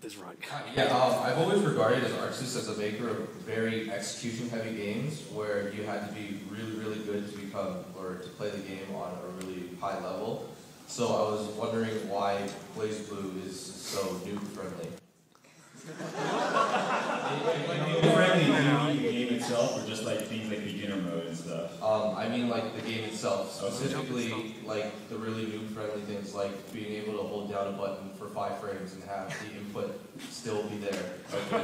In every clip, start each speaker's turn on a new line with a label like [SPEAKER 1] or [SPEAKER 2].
[SPEAKER 1] this rug.
[SPEAKER 2] I've always regarded Aksys as a maker of very execution-heavy games where you had to be really, really good to to play the game on a really high level. So I was wondering why BlazBlue is so noob-friendly.
[SPEAKER 3] Noob-friendly, do you mean the game itself, or just like things like beginner mode and stuff?
[SPEAKER 2] I mean like the game itself, specifically like the really noob-friendly things like being able to hold down a button for 5 frames and have the input still be there. Okay.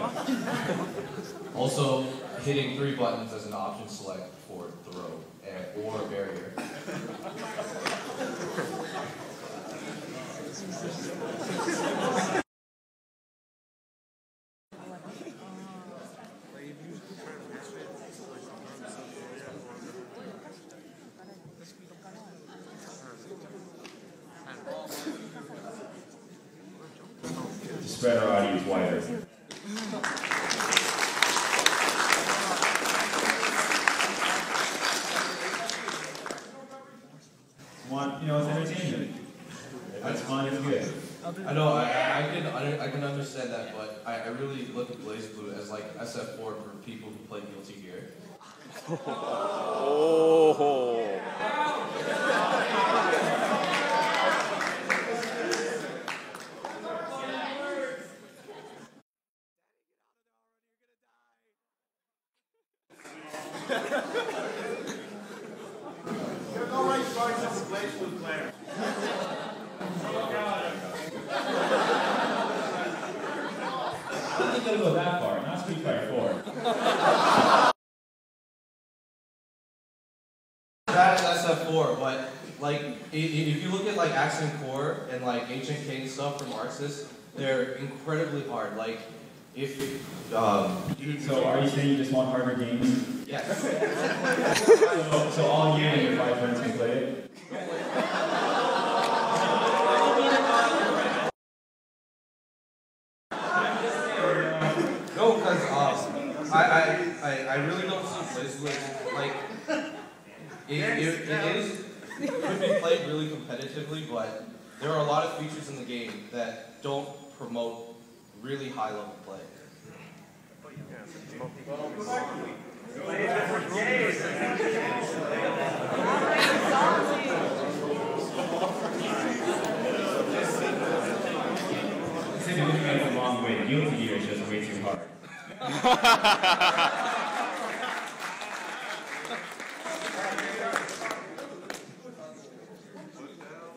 [SPEAKER 2] Also, hitting 3 buttons as an option select for throw or barrier.
[SPEAKER 3] To spread our audience wider. It's entertainment. That's fun, it's good.
[SPEAKER 2] I know, I can understand that, but I really look at BlazBlue as like SF4 for people who play Guilty Gear.
[SPEAKER 1] Oh.
[SPEAKER 3] I don't think it'll go that far, not Street Fighter 4.
[SPEAKER 2] That is SF4, but like if you look at like Accent Core and like HNK and stuff from Aksys, they're incredibly hard. Like if
[SPEAKER 3] So are you saying you just want harder games?
[SPEAKER 2] Yes.
[SPEAKER 3] So all you and your 5 friends can play it?
[SPEAKER 2] No, because I really don't see BlazBlue like it could be played really competitively, but there are a lot of features in the game that don't promote really high level play.
[SPEAKER 3] Instead of looking at it the wrong way, Guilty Gear is just way too hard.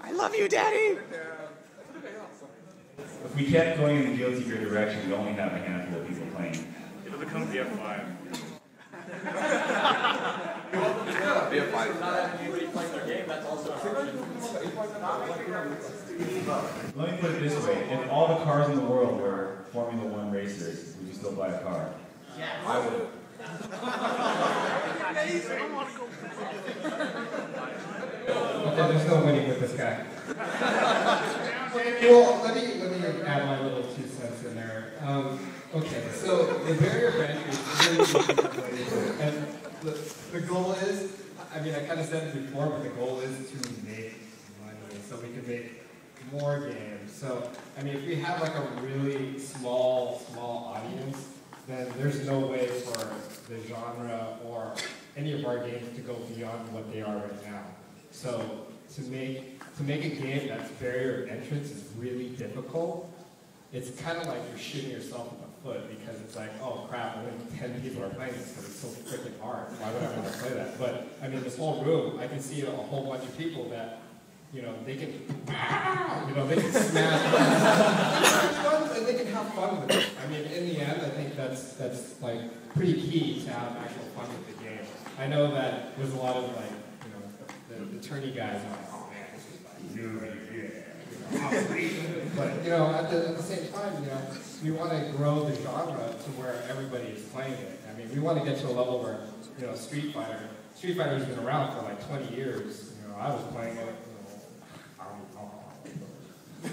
[SPEAKER 1] I love you, Daddy!
[SPEAKER 3] If we kept going in the Guilty Gear direction, we'd only have a handful of people playing.
[SPEAKER 4] It'll become the F5.
[SPEAKER 3] Let me put it this way, if all the cars in the world were Formula 1 racers, would you still buy a car?
[SPEAKER 2] Yeah, I would.
[SPEAKER 5] Okay, there's no winning with this guy. Well, let me add my little 2 cents in there. Okay, so the barrier of entry is really easy to play. And the goal is, I mean, I kind of said it before, but the goal is to make money so we can make more games. So, I mean, if we have like a really small audience, then there's no way for the genre or any of our games to go beyond what they are right now. So, to make a game that's barrier of entrance is really difficult. It's kind of like you're shooting yourself in the foot because it's like, oh crap, only 10 people are playing this because it's so freaking hard. Why would I want to play that? But I mean, this whole room, I can see a whole bunch of people that, they can, they can smash and they can have fun with it. I mean, in the end, I think that's like pretty key to have actual fun with the game. I know that there's a lot of like, the attorney guys are like, oh man, this is like, but at the same time, we want to grow the genre to where everybody is playing it. I mean, we want to get to a level where, Street Fighter's been around for like 20 years. I was playing it.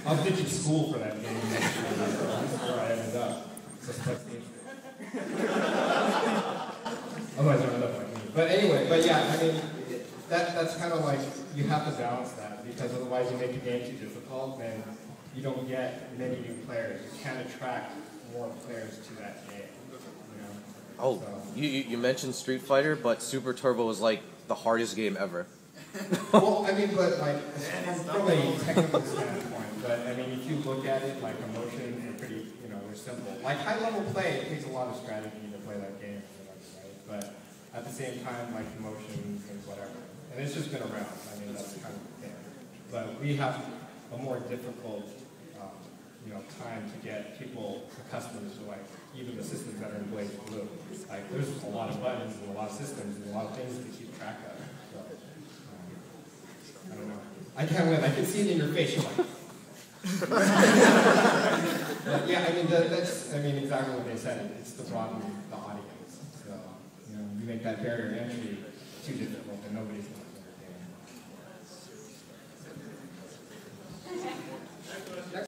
[SPEAKER 5] I was ditching school for that game. This is where I ended up. Otherwise, I ended up like me. But anyway, I mean, that's kind of like, you have to balance that, because otherwise you make the game too difficult, and you don't get many new players. You can't attract more players to that game. You know?
[SPEAKER 4] Oh, you mentioned Street Fighter, but Super Turbo was like the hardest game ever.
[SPEAKER 5] Well, I mean, but like from a technical standpoint, but I mean, if you look at it, like emotions are pretty, you know, they're simple. Like high level play, it takes a lot of strategy to play that game, right? But at the same time, like emotions and whatever, and it's just been around. I mean, that's kind of the thing. But we have a more difficult, you know, time to get people accustomed to like even the systems that are in Blaze Blue. Like there's a lot of buttons and a lot of systems and a lot of things to keep track of. So, I don't know. I can't win. I can see it in your face. You're like. But yeah, I mean that's exactly what they said. It's to broaden the audience. So you know, you make that barrier to entry too difficult, and nobody's going to